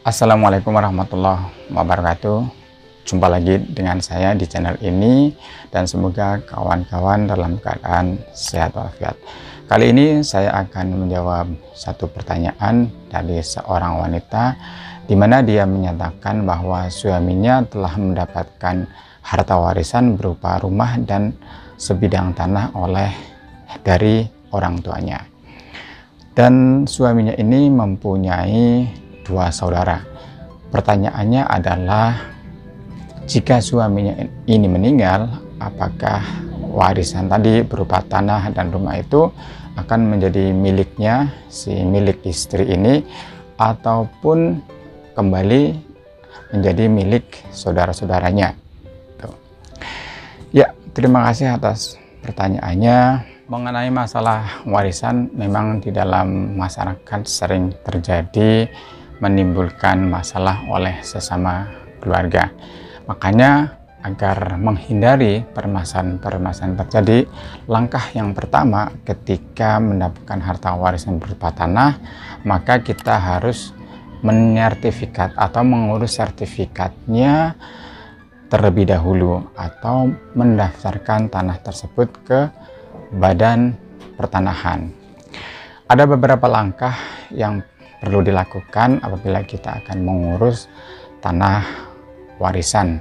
Assalamualaikum warahmatullahi wabarakatuh. Jumpa lagi dengan saya di channel ini dan semoga kawan-kawan dalam keadaan sehat walafiat. Kali ini saya akan menjawab satu pertanyaan dari seorang wanita di mana dia menyatakan bahwa suaminya telah mendapatkan harta warisan berupa rumah dan sebidang tanah dari orang tuanya. Dan suaminya ini mempunyai dua saudara. Pertanyaannya adalah, jika suaminya ini meninggal, apakah warisan tadi berupa tanah dan rumah itu akan menjadi miliknya si milik istri ini ataupun kembali menjadi milik saudara-saudaranya? Ya, terima kasih atas pertanyaannya. Mengenai masalah warisan, memang di dalam masyarakat sering terjadi menimbulkan masalah oleh sesama keluarga. Makanya agar menghindari permasalahan-permasalahan terjadi, langkah yang pertama ketika mendapatkan harta warisan berupa tanah, maka kita harus menyertifikat atau mengurus sertifikatnya terlebih dahulu atau mendaftarkan tanah tersebut ke Badan Pertanahan. Ada beberapa langkah yang perlu dilakukan apabila kita akan mengurus tanah warisan.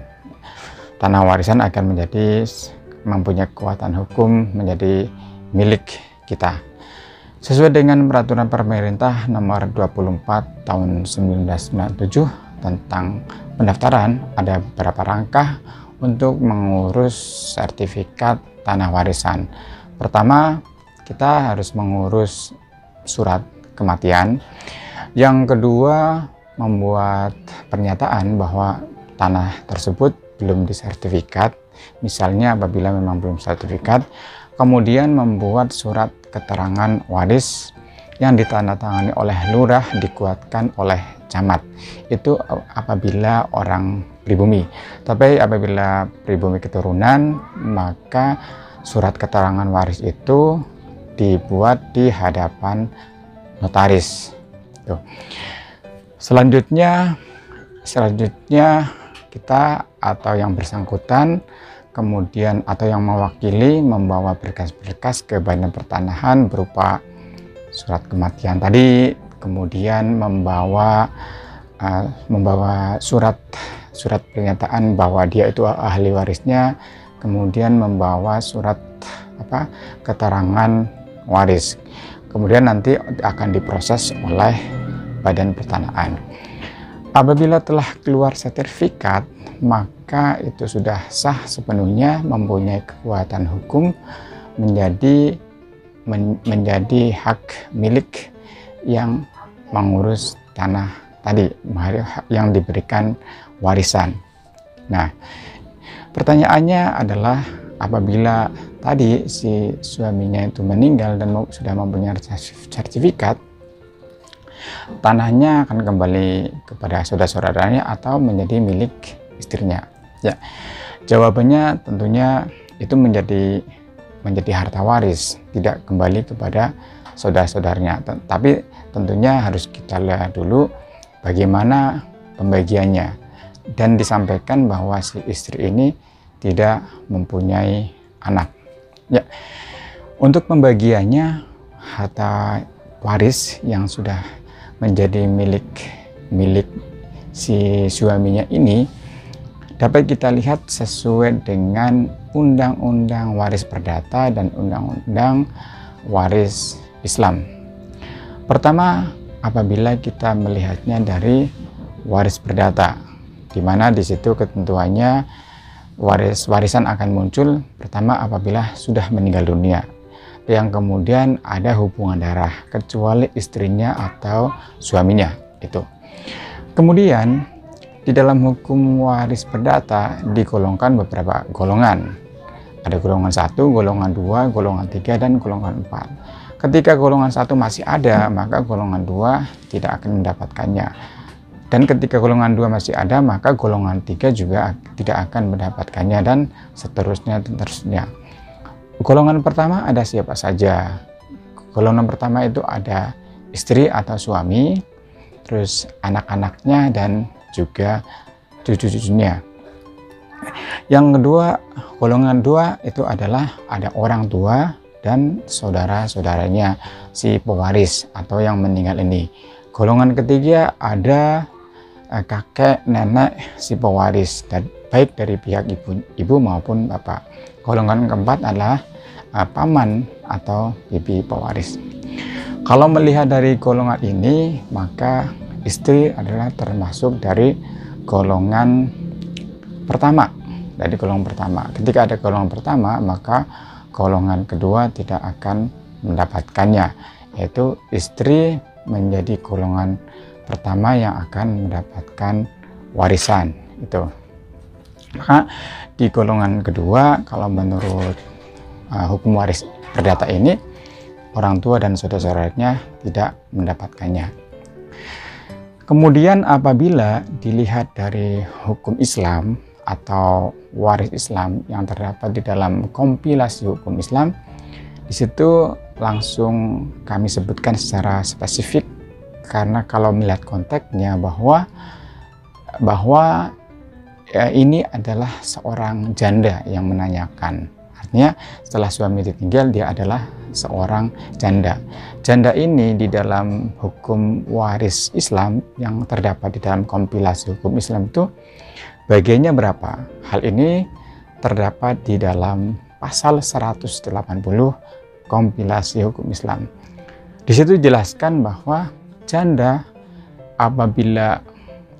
Tanah warisan akan mempunyai kekuatan hukum menjadi milik kita. Sesuai dengan peraturan pemerintah nomor 24 tahun 1997 tentang pendaftaran, ada beberapa langkah untuk mengurus sertifikat tanah warisan. Pertama, kita harus mengurus surat kematian. Yang kedua, membuat pernyataan bahwa tanah tersebut belum disertifikat. Misalnya apabila memang belum sertifikat, kemudian membuat surat keterangan waris yang ditandatangani oleh lurah, dikuatkan oleh camat. Itu apabila orang pribumi. Tapi apabila pribumi keturunan, maka surat keterangan waris itu dibuat di hadapan notaris. Tuh. Selanjutnya kita atau yang bersangkutan kemudian atau yang mewakili membawa berkas-berkas ke Badan Pertanahan berupa surat kematian tadi, kemudian membawa surat pernyataan bahwa dia itu ahli warisnya, kemudian membawa surat keterangan waris. Kemudian nanti akan diproses oleh Badan Pertanahan. Apabila telah keluar sertifikat, maka itu sudah sah sepenuhnya, mempunyai kekuatan hukum, menjadi hak milik yang mengurus tanah tadi, yang diberikan warisan. Nah, pertanyaannya adalah, apabila tadi si suaminya itu meninggal dan sudah mempunyai sertifikat, tanahnya akan kembali kepada saudara-saudaranya atau menjadi milik istrinya? Ya, jawabannya tentunya itu menjadi harta waris, tidak kembali kepada saudara-saudaranya. Tapi tentunya harus kita lihat dulu bagaimana pembagiannya, dan disampaikan bahwa si istri ini tidak mempunyai anak. Ya, untuk pembagiannya harta waris yang sudah menjadi milik si suaminya ini dapat kita lihat sesuai dengan Undang-Undang Waris Perdata dan Undang-Undang Waris Islam. Pertama, apabila kita melihatnya dari waris perdata, di mana di situ ketentuannya warisan akan muncul pertama apabila sudah meninggal dunia, yang kemudian ada hubungan darah kecuali istrinya atau suaminya itu. Kemudian di dalam hukum waris perdata digolongkan beberapa golongan. Ada golongan 1, golongan 2, golongan 3, dan golongan 4. Ketika golongan 1 masih ada, maka golongan 2 tidak akan mendapatkannya. Dan ketika golongan 2 masih ada, maka golongan 3 juga tidak akan mendapatkannya, dan seterusnya. Golongan pertama ada siapa saja? Golongan pertama itu ada istri atau suami, terus anak-anaknya, dan juga cucu-cucunya. Yang kedua, golongan dua itu adalah ada orang tua dan saudara-saudaranya si pewaris atau yang meninggal ini. Golongan ketiga ada kakek nenek si pewaris, dan baik dari pihak ibu maupun bapak. Golongan keempat adalah paman atau bibi pewaris. Kalau melihat dari golongan ini, maka istri adalah termasuk dari golongan pertama. Dari golongan pertama. Ketika ada golongan pertama, maka golongan kedua tidak akan mendapatkannya, yaitu istri menjadi golongan pertama yang akan mendapatkan warisan itu. Maka di golongan kedua, kalau menurut hukum waris perdata ini, orang tua dan saudara-saudaranya tidak mendapatkannya. Kemudian apabila dilihat dari hukum Islam atau waris Islam yang terdapat di dalam kompilasi hukum Islam, di situ langsung kami sebutkan secara spesifik, karena kalau melihat konteksnya bahwa ini adalah seorang janda yang menanyakan. Artinya setelah suami ditinggal, dia adalah seorang janda. Janda ini di dalam hukum waris Islam yang terdapat di dalam kompilasi hukum Islam itu bagiannya berapa? Hal ini terdapat di dalam pasal 180 kompilasi hukum Islam. Di situ dijelaskan bahwa janda apabila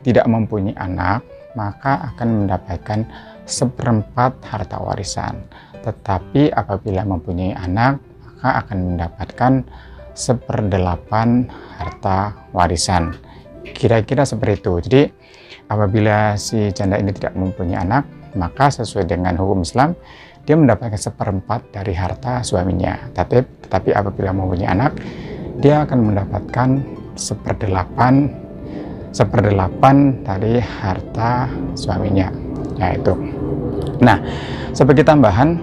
tidak mempunyai anak, maka akan mendapatkan 1/4 harta warisan. Tetapi apabila mempunyai anak, maka akan mendapatkan 1/8 harta warisan. Kira-kira seperti itu. Jadi apabila si janda ini tidak mempunyai anak, maka sesuai dengan hukum Islam, dia mendapatkan 1/4 dari harta suaminya. Tetapi apabila mempunyai anak, dia akan mendapatkan 1/8 dari harta suaminya. Yaitu. Nah, sebagai tambahan,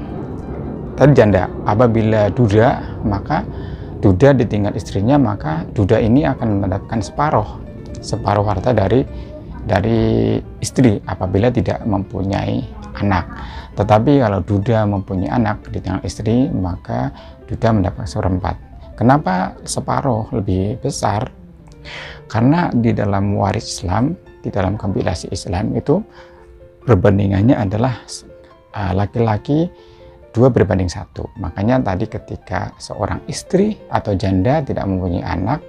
tadi janda, apabila duda, maka duda ditinggal istrinya, maka duda ini akan mendapatkan separuh harta dari istri apabila tidak mempunyai anak. Tetapi kalau duda mempunyai anak ditinggal istri, maka duda mendapat 1/4. Kenapa separuh lebih besar? Karena di dalam waris Islam, di dalam kompilasi Islam itu perbandingannya adalah laki-laki 2:1. Makanya tadi ketika seorang istri atau janda tidak mempunyai anak,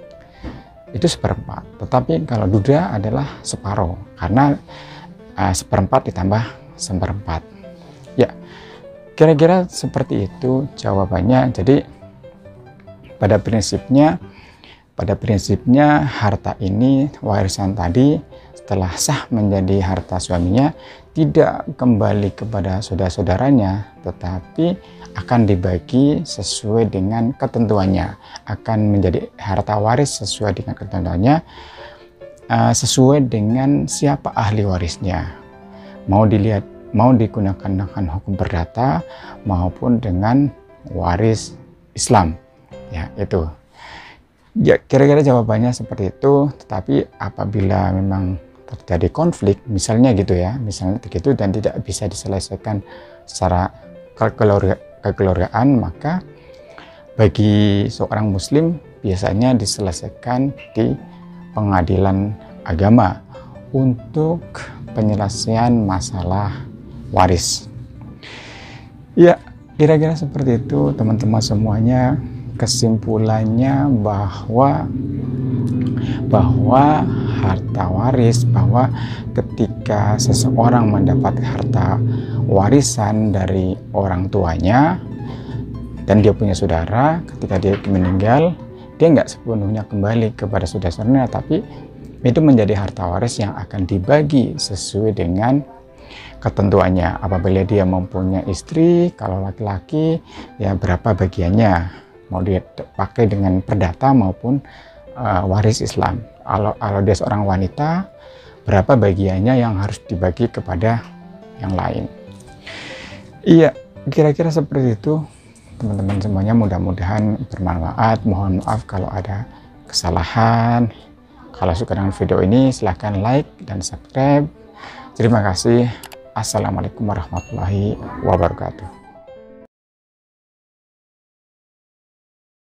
itu 1/4. Tetapi kalau duda adalah separuh, karena 1/4 ditambah 1/4. Ya, kira-kira seperti itu jawabannya. Jadi pada prinsipnya harta ini, warisan tadi, setelah sah menjadi harta suaminya, tidak kembali kepada saudara-saudaranya, tetapi akan dibagi sesuai dengan ketentuannya, akan menjadi harta waris sesuai dengan ketentuannya, sesuai dengan siapa ahli warisnya, mau digunakan dengan hukum perdata maupun dengan waris Islam. Ya, itu. Ya, kira-kira jawabannya seperti itu. Tetapi apabila memang terjadi konflik, misalnya gitu ya, misalnya begitu dan tidak bisa diselesaikan secara kekeluargaan, maka bagi seorang muslim biasanya diselesaikan di pengadilan agama untuk penyelesaian masalah waris. Ya, kira-kira seperti itu teman-teman semuanya. Kesimpulannya bahwa harta waris, bahwa ketika seseorang mendapat harta warisan dari orang tuanya dan dia punya saudara, ketika dia meninggal, dia nggak sepenuhnya kembali kepada saudara-saudaranya, tapi itu menjadi harta waris yang akan dibagi sesuai dengan ketentuannya. Apabila dia mempunyai istri, kalau laki-laki ya berapa bagiannya, mau dia pakai dengan perdata maupun waris Islam. Kalau dia seorang wanita, berapa bagiannya yang harus dibagi kepada yang lain. Iya, kira-kira seperti itu teman-teman semuanya. Mudah-mudahan bermanfaat. Mohon maaf kalau ada kesalahan. Kalau suka dengan video ini, silahkan like dan subscribe. Terima kasih. Assalamualaikum warahmatullahi wabarakatuh.